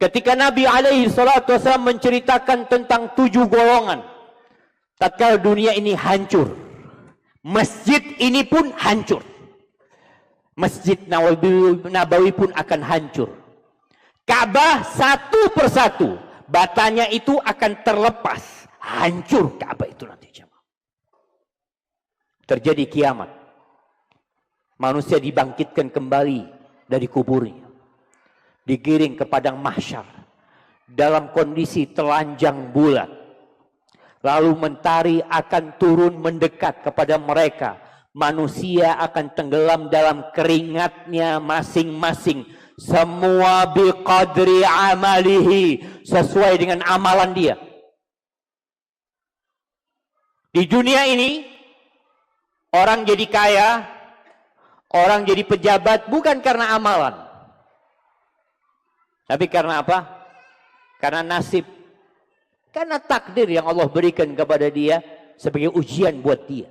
Ketika Nabi alaihi salatu wasallam menceritakan tentang 7 golongan, tatkala dunia ini hancur, masjid ini pun hancur. Masjid Nabawi pun akan hancur. Ka'bah satu persatu, batanya itu akan terlepas. Hancur Ka'bah itu nanti jemaah. Terjadi kiamat. Manusia dibangkitkan kembali dari kuburnya. Digiring ke padang mahsyar. Dalam kondisi telanjang bulat. Lalu mentari akan turun mendekat kepada mereka. Manusia akan tenggelam dalam keringatnya masing-masing. Semua biqadri amalihi. Sesuai dengan amalan dia. Di dunia ini, orang jadi kaya, orang jadi pejabat bukan karena amalan. Tapi karena apa? Karena nasib. Karena takdir yang Allah berikan kepada dia sebagai ujian buat dia.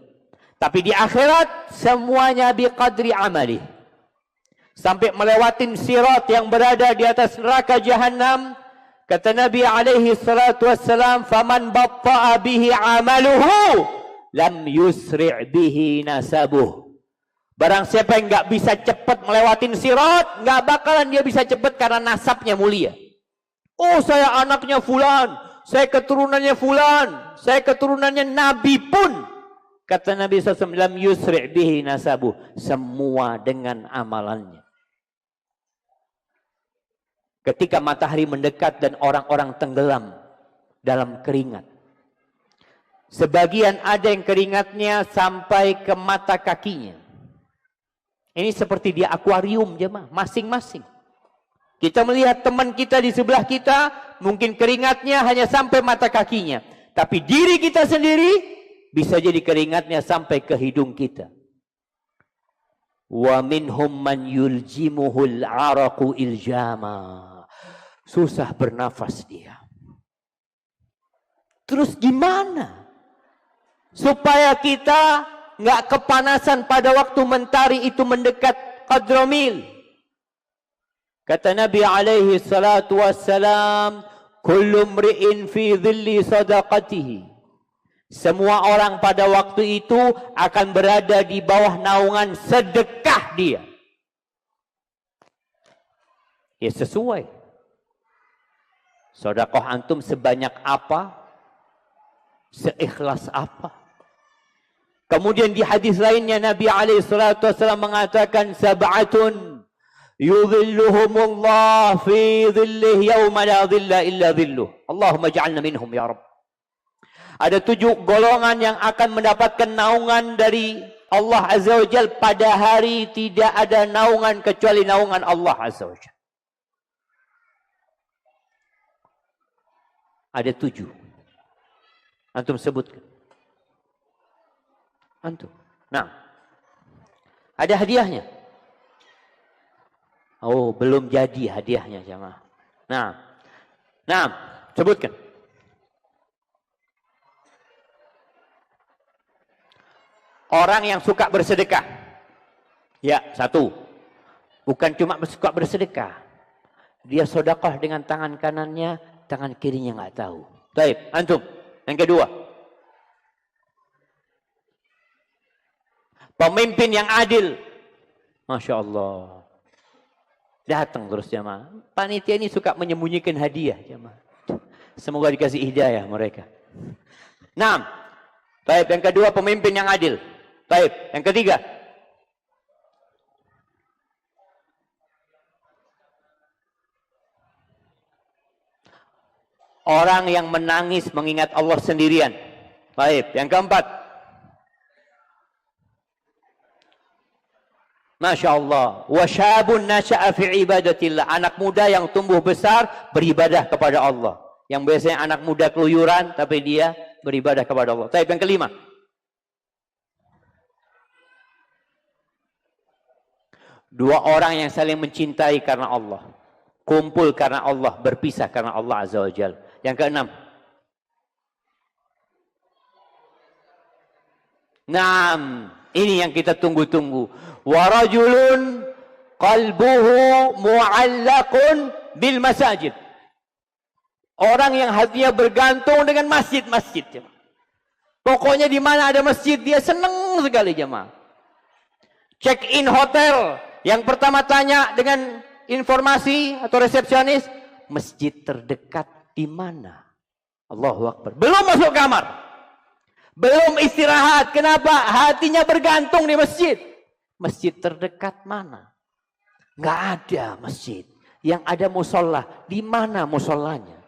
Tapi di akhirat semuanya biqadri amali. Sampai melewatin sirat yang berada di atas neraka Jahannam. Kata Nabi alaihi salatu wassalam, "Faman batta'a bihi amaluhu lam yusri' bihi nasabuh." Barang siapa yang enggak bisa cepat melewatin sirat, enggak bakalan dia bisa cepat karena nasabnya mulia. Oh, saya anaknya fulan, saya keturunannya fulan, saya keturunannya nabi pun. Kata Nabi SAW, lam yusri' bihi nasabuh. Semua dengan amalannya. Ketika matahari mendekat dan orang-orang tenggelam dalam keringat. Sebagian ada yang keringatnya sampai ke mata kakinya. Ini seperti di akuarium jemaah, masing-masing. Kita melihat teman kita di sebelah kita, mungkin keringatnya hanya sampai mata kakinya. Tapi diri kita sendiri, bisa jadi keringatnya sampai ke hidung kita. Wa minhum man yuljimuhul araqu iljama. Susah bernafas dia. Terus gimana? Supaya kita nggak kepanasan pada waktu mentari itu mendekat qadramil. Kata Nabi alaihi salatu wassalam, kullu mri'in fi dhilli sadaqatihi. Semua orang pada waktu itu akan berada di bawah naungan sedekah dia. Ya sesuai. Sedekah antum sebanyak apa? Seikhlas apa? Kemudian di hadis lainnya Nabi SAW mengatakan sab'atun yudhilluhumullah fi dhillih yawma la dhilla illa dhilluh. Allahumma ja'alna minhum ya Rabb. Ada 7 golongan yang akan mendapatkan naungan dari Allah Azza wa Jal pada hari tidak ada naungan kecuali naungan Allah Azza wa Jal. Ada 7. Antum sebutkan. Antum. Nah. Ada hadiahnya. Oh, belum jadi hadiahnya jemaah. Nah, sebutkan. Orang yang suka bersedekah. Ya, 1. Bukan cuma suka bersedekah. Dia sedekah dengan tangan kanannya, tangan kirinya nggak tahu. Baik, antum. Yang kedua. Pemimpin yang adil. Masya Allah. Datang terus jemaah. Panitia ini suka menyembunyikan hadiah jemaah. Semoga dikasih hidayah mereka. 6. Baik, yang kedua pemimpin yang adil. Baik, yang ketiga. Orang yang menangis mengingat Allah sendirian. Baik, yang keempat. Masya Allah. Wa syabun nasya'a fi ibadatillah. Anak muda yang tumbuh besar beribadah kepada Allah. Yang biasanya anak muda keluyuran tapi dia beribadah kepada Allah. Baik, yang kelima. Dua orang yang saling mencintai karena Allah. Kumpul karena Allah, berpisah karena Allah Azza wa Jalla. Yang keenam. Naam, ini yang kita tunggu-tunggu. Wa rajulun qalbuhu mu'allaqun bil masajid. Orang yang hatinya bergantung dengan masjid-masjid. Pokoknya di mana ada masjid dia senang sekali jemaah. Check in hotel, yang pertama tanya dengan informasi atau resepsionis, masjid terdekat di mana? Allahu Akbar. Belum masuk kamar. Belum istirahat. Kenapa? Hatinya bergantung di masjid. Masjid terdekat mana? Nggak ada masjid. Yang ada musola. Di mana musolanya?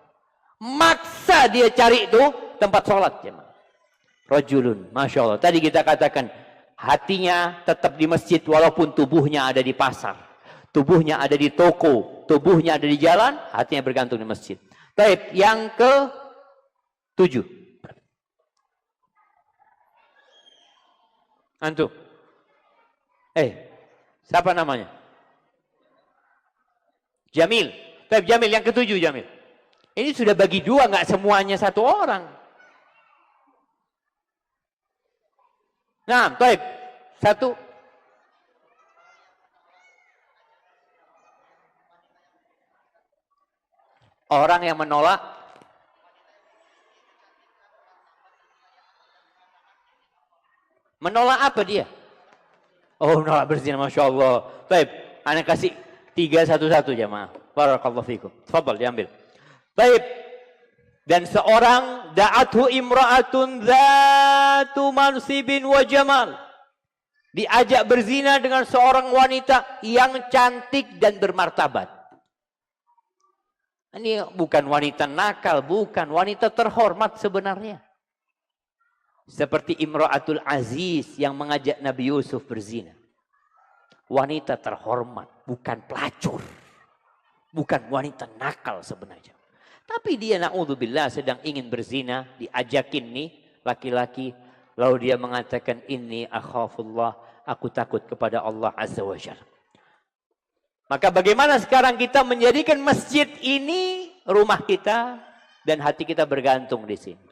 Maksa dia cari itu tempat sholat. Rajulun. Masya Allah. Tadi kita katakan. Hatinya tetap di masjid walaupun tubuhnya ada di pasar. Tubuhnya ada di toko. Tubuhnya ada di jalan. Hatinya bergantung di masjid. Baik. Yang ke-7. Antum. Siapa namanya? Jamil. Baik, Jamil yang ke-7 Jamil. Ini sudah bagi dua, nggak semuanya satu orang. Nah, baik. Satu. Orang yang menolak. Menolak apa dia? Oh, menolak berzina, Masya Allah. Baik, anda kasih 3-1-1 jemaah. Barakallahu fikum. Tafadhal diambil. Baik. Dan seorang da'athu imra'atun dzatu mansibin wa jamal. Diajak berzina dengan seorang wanita yang cantik dan bermartabat. Ini bukan wanita nakal, bukan wanita terhormat sebenarnya. Seperti Imra'atul Aziz yang mengajak Nabi Yusuf berzina. Wanita terhormat, bukan pelacur. Bukan wanita nakal sebenarnya. Tapi dia na'udzubillah sedang ingin berzina, diajakin nih laki-laki. Lalu dia mengatakan, inni akhafullah, aku takut kepada Allah Azza wa Jalla. Maka bagaimana sekarang kita menjadikan masjid ini rumah kita dan hati kita bergantung di sini.